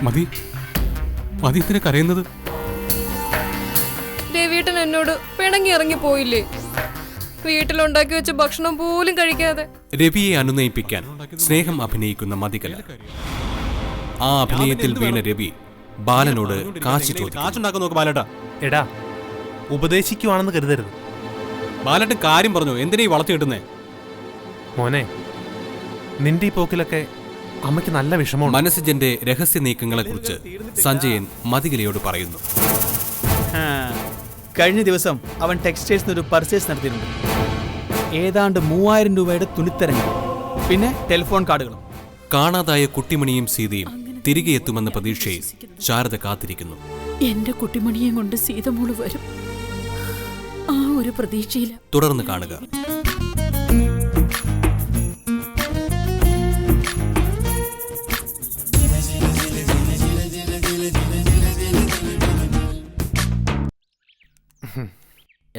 മതി മതി, ഇത്തിരി കരയുന്നത്. രവിയേട്ടൻ എന്നോട് പിണങ്ങി ഇറങ്ങി പോയില്ലേ? വീട്ടിലുണ്ടാക്കി വെച്ച ഭക്ഷണം പോലും കഴിക്കാതെ. രവിയെ അനുനയിപ്പിക്കാൻ സ്നേഹം അഭിനയിക്കുന്ന മതികല. ആ അഭിനയത്തിൽ വീണ രവി ബാലനോട് കാശ് ചോദിച്ചു. ബാലേട്ടാ, എടാ, ഉപദേശിക്കുവാണെന്ന് കരുതരുത്. ബാലേട്ടൻ കാര്യം പറഞ്ഞു, എന്തിനാ ഈ വളർത്തി കിട്ടുന്നേ? മോനെ, നിന്റെ ഈ പോക്കിലൊക്കെ അമ്മയ്ക്ക് നല്ല വിഷമമാണ്. മനസ്സിന്റെ രഹസ്യ നീക്കങ്ങളെ കുറിച്ച് സഞ്ജയൻ മതികലയോട് പറയുന്നു. കഴിഞ്ഞ ദിവസം അവൻ ടെക്സ്റ്റൈൽസിന് ഒരു പർച്ചേസ് നടത്തിയിട്ടുണ്ട്. ഏതാണ്ട് 3000 രൂപയുടെ തുണിത്തരങ്ങൾ, പിന്നെ ടെലിഫോൺ കാർഡുകളും. കാണാതായ കുട്ടിമണിയും സീതയും തിരികെ എത്തുമെന്ന പ്രതീക്ഷയിൽ ശാരദ കാത്തിരിക്കുന്നു. എന്റെ കുട്ടിമണിയെ കൊണ്ട് സീതമോള് വരും, ആ ഒരു പ്രതീക്ഷയില്ല. തുടർന്ന് കാണുക.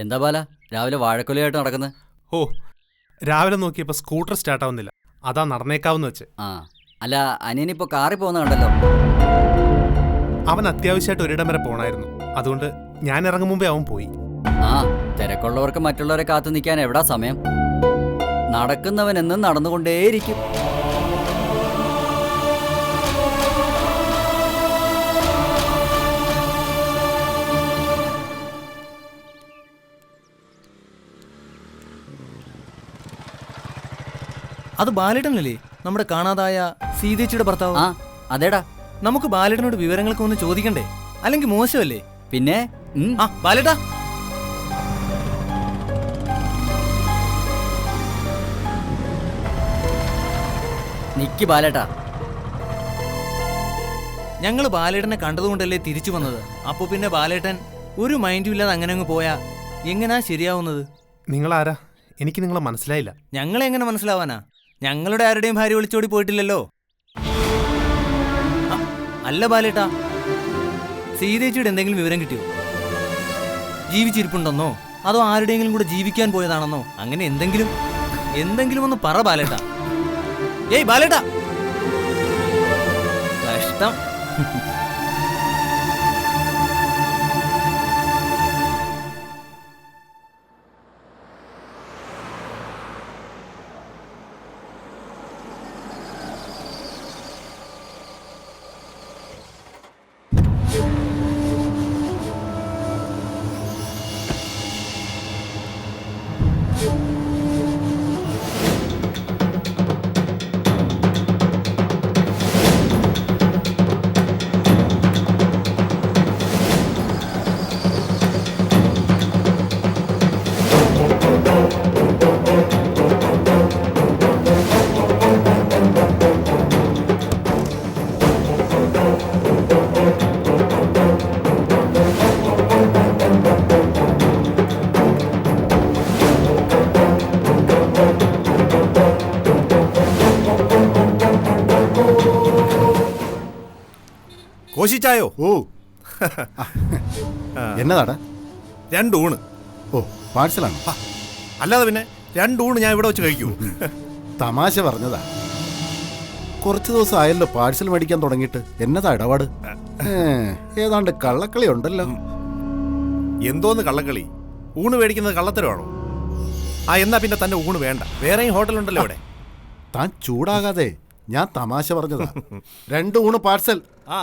എന്താ ബാല രാവിലെ വാഴക്കൊലയായിട്ട് നടക്കുന്നത്? ഓ, രാവിലെ നോക്കിയപ്പോൾ സ്കൂട്ടർ സ്റ്റാർട്ടാവുന്നില്ല, അതാ നടന്നേക്കാവെന്ന് വെച്ച്. ആ, അല്ല, അനിയനിപ്പോ കാറിൽ പോകുന്ന കണ്ടല്ലോ. അവൻ അത്യാവശ്യമായിട്ട് ഒരിടം വരെ പോണായിരുന്നു, അതുകൊണ്ട് ഞാൻ ഇറങ്ങും മുമ്പേ അവൻ പോയി. ആ, തിരക്കുള്ളവർക്ക് മറ്റുള്ളവരെ കാത്തു നിൽക്കാൻ എവിടാ സമയം? നടക്കുന്നവൻ എന്നും നടന്നുകൊണ്ടേയിരിക്കും. അത് ബാലേട്ടനല്ലേ, നമ്മുടെ കാണാതായ സീതേച്ചിയുടെ ഭർത്താവ്? ആ, അതേടാ. നമുക്ക് ബാലേട്ടനോട് വിവരങ്ങളൊക്കെ ഒന്ന് ചോദിക്കണ്ടേ? അല്ലെങ്കിൽ മോശമല്ലേ? പിന്നെ ആ ബാലേട്ടാ, നിക്ക് ബാലേട്ടാ. ഞങ്ങള് ബാലേട്ടനെ കണ്ടതുകൊണ്ടല്ലേ തിരിച്ചു വന്നത്. അപ്പൊ പിന്നെ ബാലേട്ടൻ ഒരു മൈൻഡും ഇല്ലാതെ അങ്ങനെ അങ്ങ് പോയാ എങ്ങനാ ശരിയാവുന്നത്? നിങ്ങളാരാ? എനിക്ക് നിങ്ങളെ മനസ്സിലായില്ല. ഞങ്ങളെ എങ്ങനെ മനസ്സിലാവാനാ? ഞങ്ങളുടെ ആരുടെയും ഭാര്യ ഒളിച്ചോടി പോയിട്ടില്ലല്ലോ. അല്ല ബാലേട്ടാ, സീതേച്ചിയുടെ എന്തെങ്കിലും വിവരം കിട്ടിയോ? ജീവിച്ചിരിപ്പുണ്ടെന്നോ അതോ ആരുടെയെങ്കിലും കൂടെ ജീവിക്കാൻ പോയതാണെന്നോ? അങ്ങനെ എന്തെങ്കിലും ഒന്ന് പറ ബാലേട്ടാ. ഏയ് ബാലേട്ടാ, കഷ്ടം. കോശിച്ചായോ? ഓ, എന്നതാടാ? 2 ഊണ്. ഓ, പാഴ്സലാണ്. അല്ലാതെ പിന്നെ 2 ഊണ് ഞാൻ ഇവിടെ വെച്ച് കഴിക്കൂ? തമാശ പറഞ്ഞതാ. കുറച്ച് ദിവസം ആയല്ലോ പാഴ്സൽ മേടിക്കാൻ തുടങ്ങിയിട്ട്. എന്നതാ ഇടപാട്? ഏതാണ്ട് കള്ളക്കളി ഉണ്ടല്ലോ. എന്തോന്ന് കള്ളക്കളി? ഊണ് മേടിക്കുന്നത് കള്ളത്തരമാണോ? ആ, എന്നാ പിന്നെ തന്റെ ഊണ് വേണ്ട, വേറെയും ഹോട്ടലുണ്ടല്ലോ ഇവിടെ. താൻ ചൂടാകാതെ, ഞാൻ തമാശ പറഞ്ഞതാ. 2 ഊണ് പാഴ്സൽ. ആ,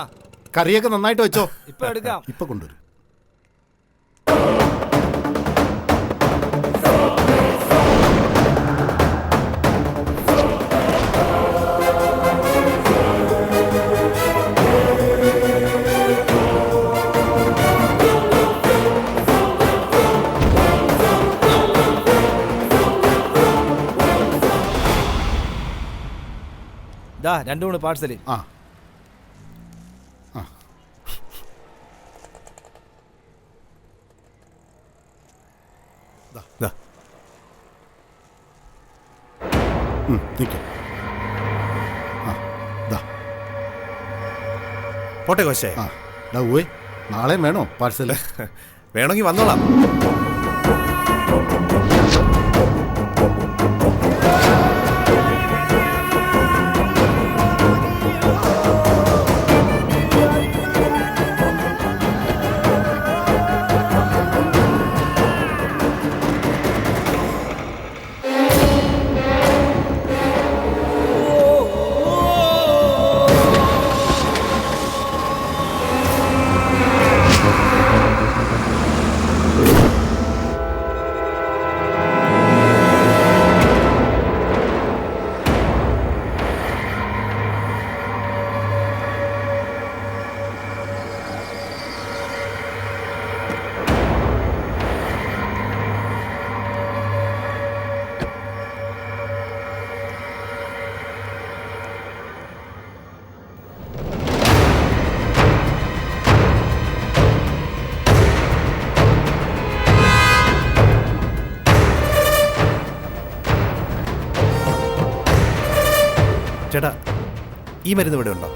കറിയൊക്കെ നന്നായിട്ട് വെച്ചോ. ഇപ്പൊ എടുക്കാം. ഇപ്പൊ കൊണ്ടുവരും. ദാ 2 ഊണ് പാഴ്സല്. ആ, പോട്ടെ കോശേ. നാളെ വേണോ പാഴ്സൽ? വേണമെങ്കിൽ വന്നോളാം. ചേട്ടാ, ഈ മരുന്ന് ഇവിടെ ഉണ്ടോ?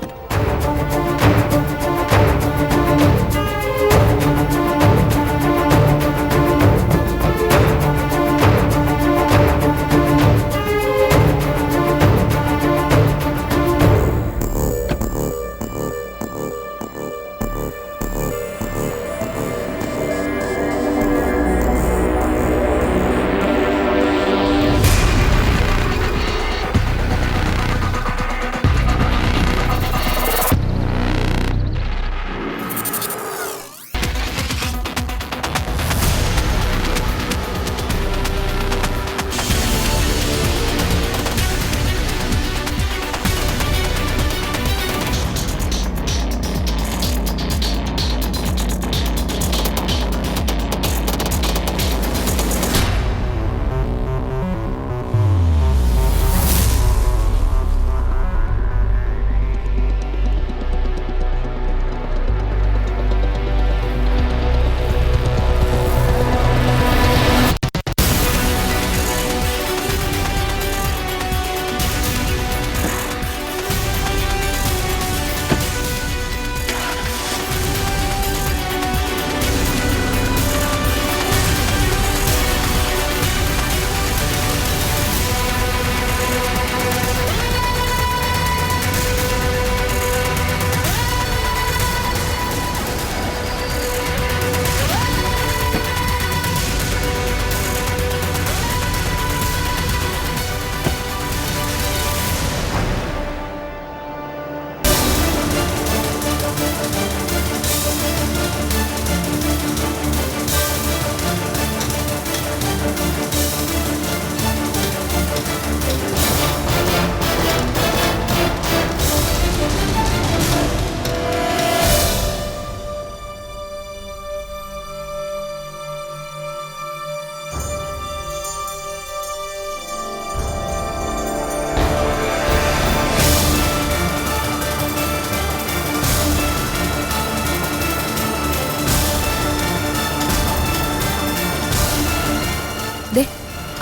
ദേ,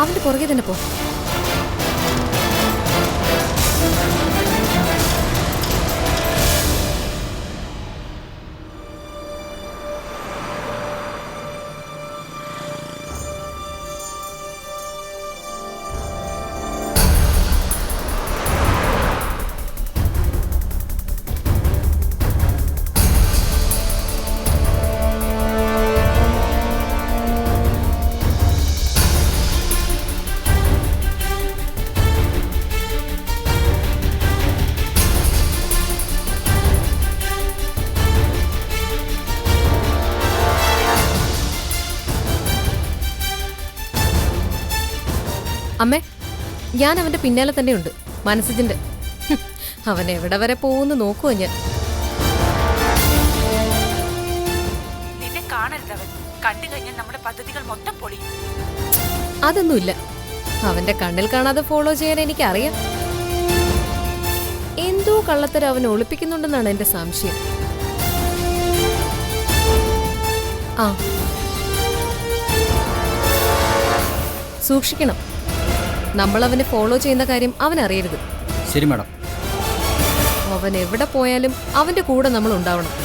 അവന്റെ പുറകെ തന്നെ പോ. അമ്മേ, ഞാൻ അവന്റെ പിന്നാലെ തന്നെയുണ്ട്, മനസ്സിന്റെ. അവൻ എവിടെ വരെ പോകുന്നു നോക്കുവോ ഞാൻ. നിന്നെ കാണരുതവൻ, കണ്ടു കഴിഞ്ഞാൽ നമ്മുടെ പദ്ധതികൾ മൊത്തം പൊളിയും. അതൊന്നുമില്ല, അവന്റെ കണ്ണിൽ കാണാതെ ഫോളോ ചെയ്യാൻ എനിക്കറിയാം. എന്തോ കള്ളത്തരം അവൻ ഒളിപ്പിക്കുന്നുണ്ടെന്നാണ് എന്റെ സംശയം. ആ, സൂക്ഷിക്കണം. നമ്മൾ അവനെ ഫോളോ ചെയ്യുന്ന കാര്യം അവൻ അറിയരുത്. ശരി മാഡം. അവൻ എവിടെ പോയാലും അവന്റെ കൂടെ നമ്മൾ ഉണ്ടാവണം.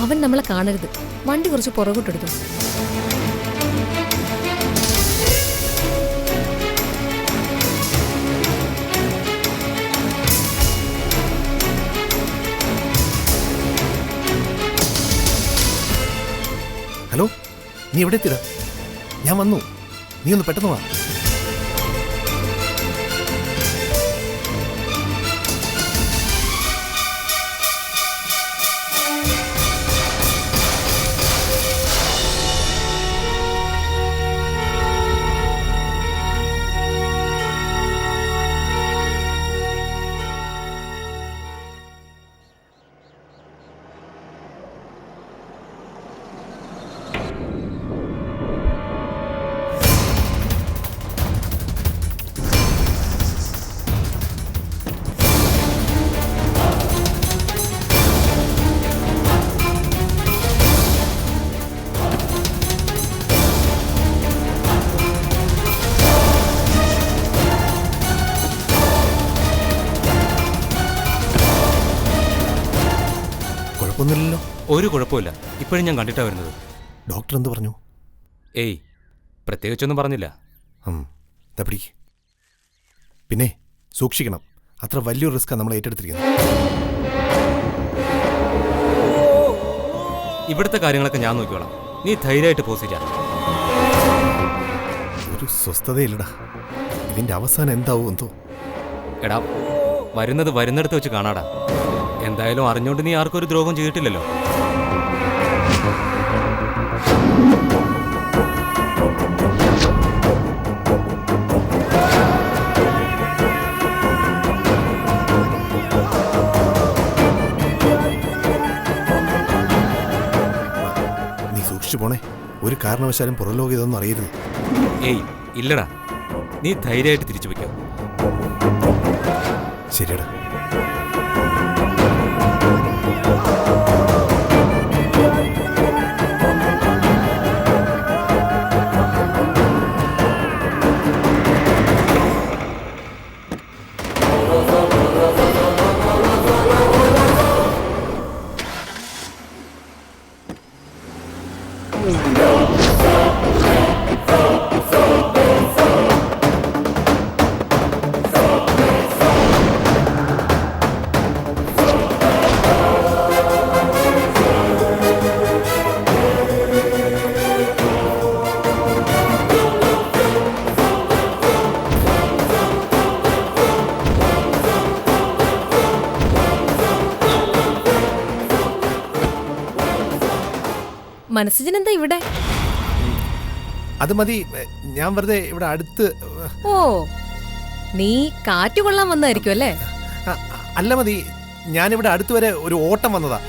അവൻ നമ്മളെ കാണരുത്. വണ്ടി കുറച്ച് പുറകോട്ടെടുത്തു. ഹലോ, നീ എവിടെ എത്തിയടാ? ഞാൻ വന്നു, നീ ഒന്ന് പെട്ടെന്ന് വാ. ഒരു കുഴപ്പമില്ല. ഇപ്പോഴും ഞാൻ കണ്ടിട്ടാ വരുന്നത്. ഡോക്ടർ എന്ത് പറഞ്ഞു? ഏയ്, പ്രത്യേകിച്ചൊന്നും പറഞ്ഞില്ല. ദാ പിടിക്ക്. പിന്നെ സൂക്ഷിക്കണം, അത്ര വലിയൊരു റിസ്ക്കാണ് നമ്മൾ ഏറ്റെടുത്തിരിക്കുന്നത്. ഇവിടുത്തെ കാര്യങ്ങളൊക്കെ ഞാൻ നോക്കിക്കോളാം. നീ ധൈര്യമായിട്ട് പോസിറ്റാ. ഒരു സ്വസ്ഥതയില്ലടാ. ഇതിന്റെ അവസാനം എന്താവും എന്തോ. എടാ, വരുന്നത് വരുന്നിടത്ത് വെച്ച് കാണാടാ. എന്തായാലും അറിഞ്ഞോണ്ട് നീ ആർക്കും ഒരു ദ്രോഹം ചെയ്തിട്ടില്ലല്ലോ. നീ സൂക്ഷിച്ചു പോണേ. ഒരു കാരണവശാലും പുറലോകം ഇതൊന്നും അറിയരുത്. ഏയ് ഇല്ലടാ, നീ ധൈര്യമായിട്ട് തിരിച്ചു വയ്ക്കാം. ശരിയടാ. മനസ്സിനെന്താ ഇവിടെ? അത് മതി, ഞാൻ വെറുതെ ഇവിടെ അടുത്ത്. ഓ, നീ കാറ്റ് കൊള്ളാൻ വന്നായിരിക്കും അല്ലേ? അല്ല മതി, ഞാനിവിടെ അടുത്ത് വരെ ഒരു ഓട്ടം വന്നതാ.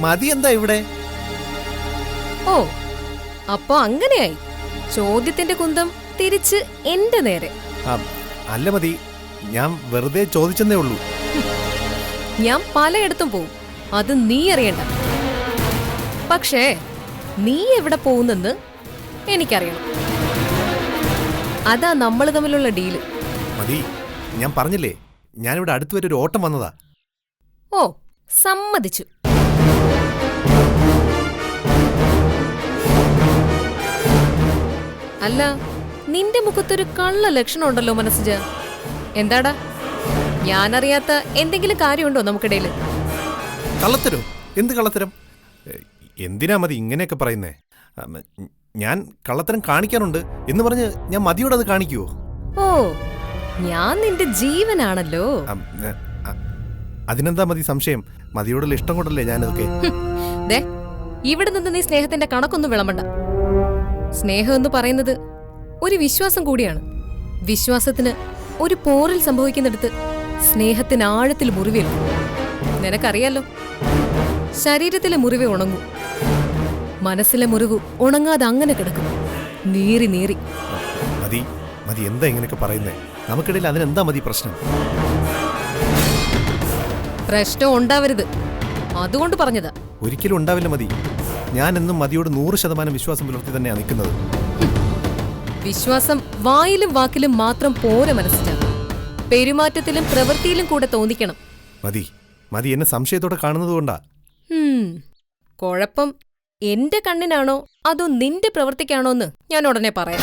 മതി എന്താ ഇവിടെ? ഓ, അപ്പൊ അങ്ങനെയായി. ചോദ്യത്തിന്റെ കുന്തം തിരിച്ച് എന്റെ നേരെ. അല്ല മതി, ഞാൻ വെറുതെ ചോദിച്ചെന്നേ ഉള്ളൂ. ഞാൻ പലയിടത്തും പോവും, അത് നീ അറിയണ്ട. പക്ഷേ നീ എവിടെ പോകുന്നെന്ന് എനിക്കറിയണം. അതാ നമ്മൾ തമ്മിലുള്ള ഡീല്. മതി, ഞാൻ പറഞ്ഞില്ലേ, ഞാനിവിടെ അടുത്ത് വരെ ഒരു ഓട്ടം വന്നതാ. ഓ, സമ്മതിച്ചു. അല്ല, നിന്റെ മുഖത്തൊരു കള്ള ലക്ഷണം ഉണ്ടല്ലോ മനസ്സിജ. എന്താടാ, ഞാനറിയാത്ത എന്തെങ്കിലും കാര്യമുണ്ടോ നമുക്കിടയിൽ? കള്ളത്തരോ? എന്ത് കള്ളത്തരം? എന്തിനാ മതി ഇങ്ങനെയൊക്കെ പറയുന്നേ? ഞാൻ കള്ളത്തരം കാണിക്കാറുണ്ട് എന്ന് പറഞ്ഞ് ഞാൻ മതിയോട് അത് കാണിക്കുവോ? ഓ, ഞാൻ നിന്റെ ജീവനാണല്ലോ. അതിനെന്താ മതി സംശയം? മതിയോടുള്ള ഇഷ്ടം കൊണ്ടല്ലേ ഞാനതൊക്കെ. ദേ, ഇവിടെ നിന്ന് നീ സ്നേഹത്തിന്റെ കണക്കൊന്നും വിളമ്പണ്ട. സ്നേഹം എന്ന് പറയുന്നത് ഒരു വിശ്വാസം കൂടിയാണ്. വിശ്വാസത്തിന് ഒരു പോറിൽ സംഭവിക്കുന്നിടത്ത് സ്നേഹത്തിന് ആഴത്തിൽ മുറിവേൽക്കും. നിനക്കറിയാലോ, ശരീരത്തിലെ മുറിവേ ഉണങ്ങൂ, മനസ്സിലെ മുറിവ് ഉണങ്ങാതെ അങ്ങനെ കിടക്കും, നീറി നീറി. മതി മതി, എന്താ ഇങ്ങനെയൊക്കെ പറയുന്നേ? നമുക്കിടയിൽ അതിനെന്താ മതി പ്രശ്നം? പ്രശ്നം ഉണ്ടാവരുത്, അതുകൊണ്ട് പറഞ്ഞതാ. ഒരിക്കലും ഉണ്ടാവില്ല മതി. ഞാൻ എന്നും മതിയോട് 100% വിശ്വാസം പുലർത്തി തന്നെയാണ് നിൽക്കുന്നത്. വിശ്വാസം വായിലും വാക്കിലും മാത്രം പോരെ മനസ്സിലാ, പെരുമാറ്റത്തിലും പ്രവൃത്തിയിലും കൂടെ തോന്നിക്കണം. മതി മതി, എന്നെ സംശയത്തോടെ കാണുന്നത് കൊണ്ടാ. കുഴപ്പം എന്റെ കണ്ണിനാണോ അതോ നിന്റെ പ്രവൃത്തിക്കാണോ എന്ന് ഞാൻ ഉടനെ പറയാം.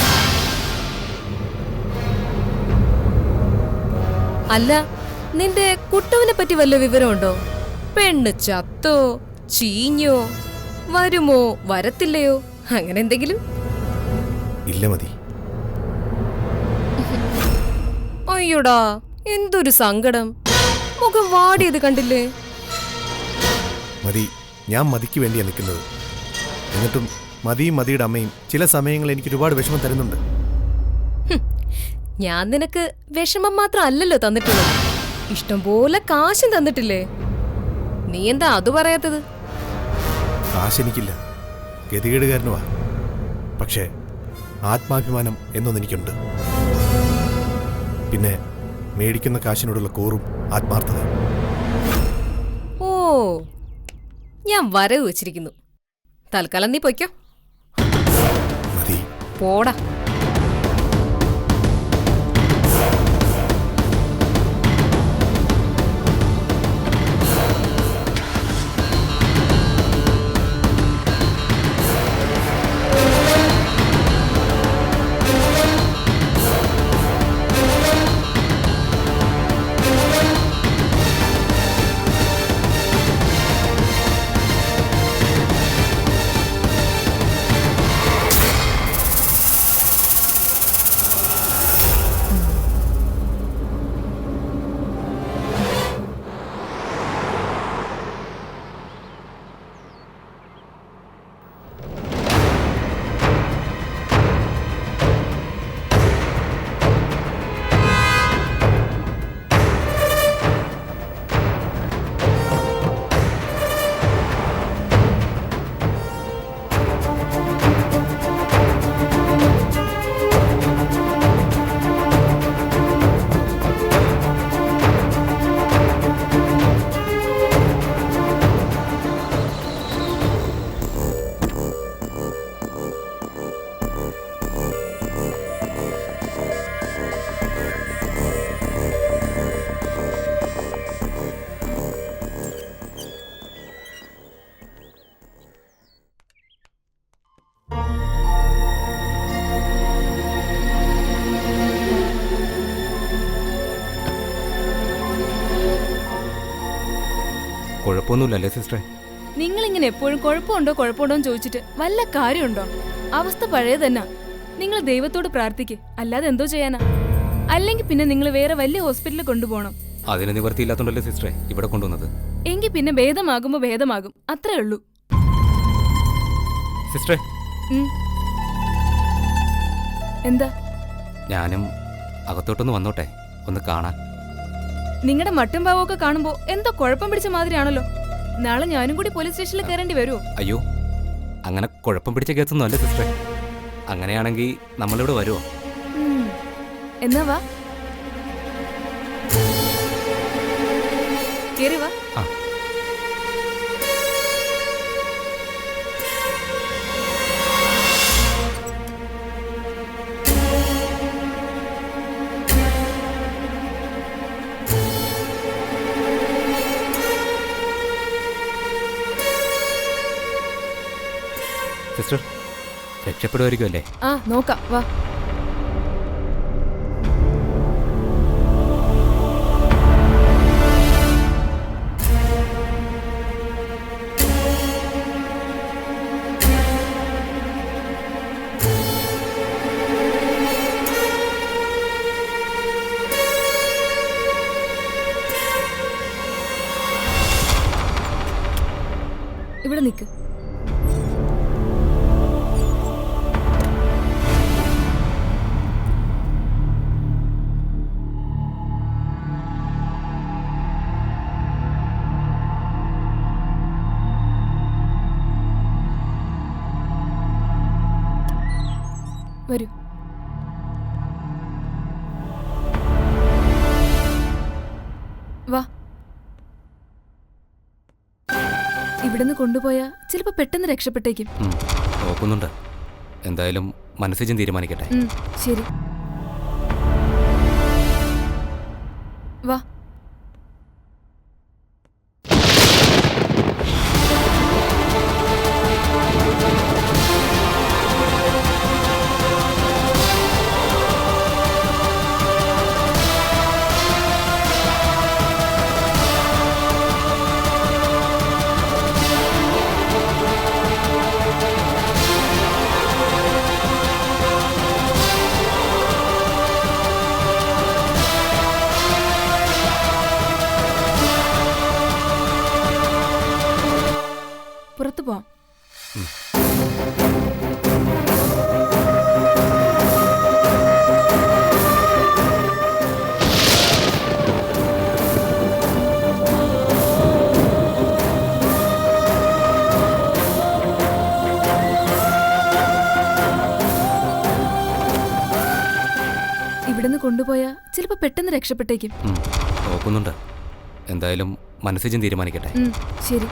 അല്ല, നിന്റെ കുട്ടവനെ പറ്റി വല്ല വിവരമുണ്ടോ? പെണ്ണ് ചത്തോ, ചീഞ്ഞോ, വരുമോ വരത്തില്ലയോ, അങ്ങനെ എന്തെങ്കിലും? ഇല്ല മതി. അയ്യോടാ, എന്തൊരു സങ്കടം, മുഖം വാടിയത് കണ്ടില്ലേ? മതി, ഞാൻ മതിക്ക് വേണ്ടിയാണ് നിൽക്കുന്നത്. എന്നിട്ടും മതിയും മതിയുടെ അമ്മയും ചില സമയങ്ങളിൽ എനിക്ക് ഒരുപാട് വിഷമം തരുന്നുണ്ട്. ഞാൻ നിനക്ക് വിഷമം മാത്രം അല്ലല്ലോ തന്നിട്ടുള്ളത്, ഇഷ്ടംപോലെ കാശും തന്നിട്ടില്ലേ? നീ എന്താ അത് പറയാത്തത്? കാശെനിക്കില്ല, ഗതികേടുകാരനുമാ. പക്ഷേ ആത്മാഭിമാനം എന്നൊന്നെനിക്കുണ്ട്. പിന്നെ മേടിക്കുന്ന കാശിനോടുള്ള കൂറും ആത്മാർത്ഥതയും. ഓ, ഞാൻ വരവ് വെച്ചിരിക്കുന്നു. തൽക്കാലം നീ പൊയ്ക്കോ. മതി, പോടാ. കുഴപ്പമൊന്നുമില്ലല്ലേ സിസ്റ്ററെ? നിങ്ങളിങ്ങനെ എപ്പോഴും കുഴപ്പമുണ്ടോ എന്ന് ചോദിച്ചിട്ട് വല്ല കാര്യമുണ്ടോ? അവസ്ഥ പഴയ തന്നെ. നിങ്ങൾ ദൈവത്തോട് പ്രാർത്ഥിക്ക്, അല്ലാതെ എന്തോ ചെയ്യാനാ? അല്ലെങ്കിൽ പിന്നെ നിങ്ങൾ വേറെ വലിയ ഹോസ്പിറ്റലിൽ കൊണ്ടുപോകണം. അതിന് നിവർത്തിയില്ലാത്തോണ്ടല്ലേ സിസ്റ്ററെ ഇവിടെ കൊണ്ടുവന്നത്? എങ്കിൽ പിന്നെ ഭേദമാകുമ്പോ ഭേദമാകും, അത്രേ ഉള്ളൂ. സിസ്റ്ററെ, എന്താ? ഞാനും അകത്തോട്ടൊന്ന് വന്നോട്ടെ, ഒന്ന് കാണാൻ. നിങ്ങളുടെ മട്ടും ഭാവമൊക്കെ കാണുമ്പോ എന്തോ കുഴപ്പം പിടിച്ച മാതിരിയാണല്ലോ. നാളെ ഞാനും കൂടി പോലീസ് സ്റ്റേഷനിൽ കയറേണ്ടി വരുമോ? അയ്യോ, അങ്ങനെ കുഴപ്പം പിടിച്ച കേസൊന്നും അല്ലേ സിസ്റ്ററെ. അങ്ങനെയാണെങ്കിൽ നമ്മളിവിടെ വരുമോ? എന്നാ വാ, കേറി വാ. ആ. സിസ്റ്റർ, രക്ഷപ്പെടുമായിരിക്കും അല്ലേ? ആ, നോക്കാം, വാ. ഇവിടെ നിക്ക്. വരൂ. വാ. ഇവിടുന്ന് കൊണ്ടുപോയാ ചിലപ്പോ പെട്ടെന്ന് രക്ഷപ്പെട്ടേക്കും. നോക്കുന്നുണ്ട്. എന്തായാലും മനസ്സിച്ചും തീരുമാനിക്കട്ടെ. ശരി, വാ. പുറത്തു പോവാം. ഇവിടുന്ന് കൊണ്ടുപോയാ ചിലപ്പോ പെട്ടെന്ന് രക്ഷപ്പെട്ടേക്കും. നോക്കുന്നുണ്ട്. എന്തായാലും മനസ്സിച്ചും തീരുമാനിക്കട്ടെ. ശരി.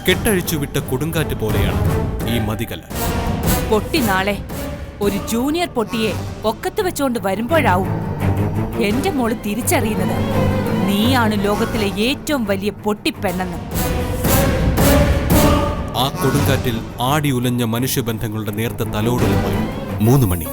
കെട്ടഴിച്ചുവിട്ട കൊടുങ്കാറ്റ് പോലെയാണ് ഈ മതികല. പൊട്ടി നാളെ ഒരു ജൂനിയർ പൊട്ടിയെ ഒക്കത്ത് വെച്ചോണ്ട് വരുമ്പോഴാവും എന്റെ മോള് തിരിച്ചറിയുന്നത് നീയാണ് ലോകത്തിലെ ഏറ്റവും വലിയ പൊട്ടിപ്പെണ്ണെന്ന്. ആ കൊടുങ്കാറ്റിൽ ആടി ഉലഞ്ഞ മനുഷ്യബന്ധങ്ങളുടെ നേർത്ത തലോടലുമായി 3 മണി.